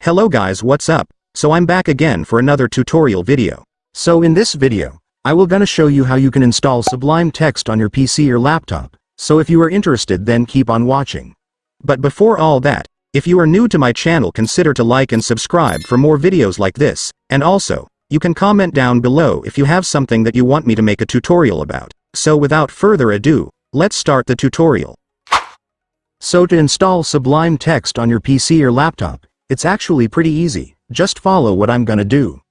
Hello guys, what's up? So I'm back again for another tutorial video. So in this video, I will gonna show you how you can install Sublime Text on your PC or laptop. So if you are interested, then keep on watching. But before all that, if you are new to my channel, consider to like and subscribe for more videos like this, and also, you can comment down below if you have something that you want me to make a tutorial about. So without further ado, let's start the tutorial. So to install Sublime Text on your PC or laptop, it's actually pretty easy. Just follow what I'm gonna do.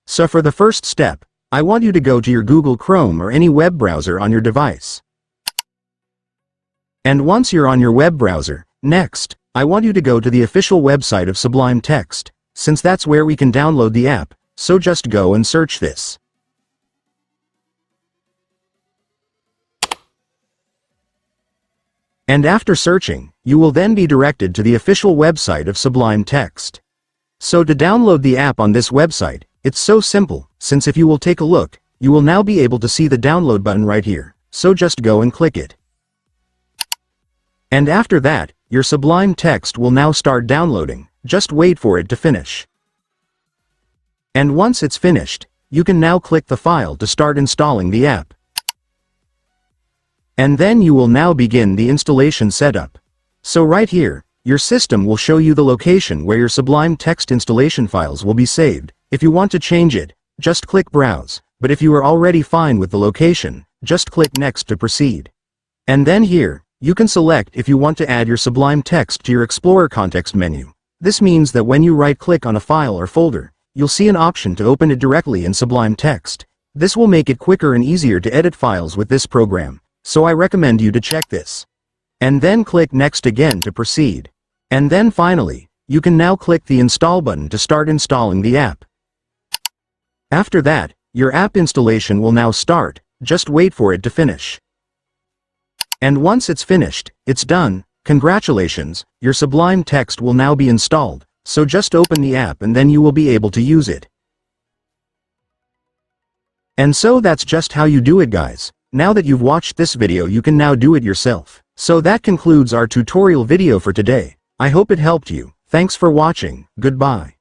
So for the first step, I want you to go to your Google Chrome or any web browser on your device. And once you're on your web browser, next, I want you to go to the official website of Sublime Text, since that's where we can download the app, so just go and search this. And after searching, you will then be directed to the official website of Sublime Text. So to download the app on this website, it's so simple, since if you will take a look, you will now be able to see the download button right here, so just go and click it. And after that, your Sublime Text will now start downloading, just wait for it to finish. And once it's finished, you can now click the file to start installing the app. And then you will now begin the installation setup. So right here, your system will show you the location where your Sublime Text installation files will be saved. If you want to change it, just click Browse, but if you are already fine with the location, just click Next to proceed. And then here, you can select if you want to add your Sublime Text to your Explorer context menu. This means that when you right-click on a file or folder, you'll see an option to open it directly in Sublime Text. This will make it quicker and easier to edit files with this program. So I recommend you to check this. And then click Next again to proceed. And then finally, you can now click the Install button to start installing the app. After that, your app installation will now start, just wait for it to finish. And once it's finished, it's done. Congratulations, your Sublime Text will now be installed, so just open the app and then you will be able to use it. And so that's just how you do it, guys. Now that you've watched this video, you can now do it yourself. So that concludes our tutorial video for today. I hope it helped you. Thanks for watching. Goodbye.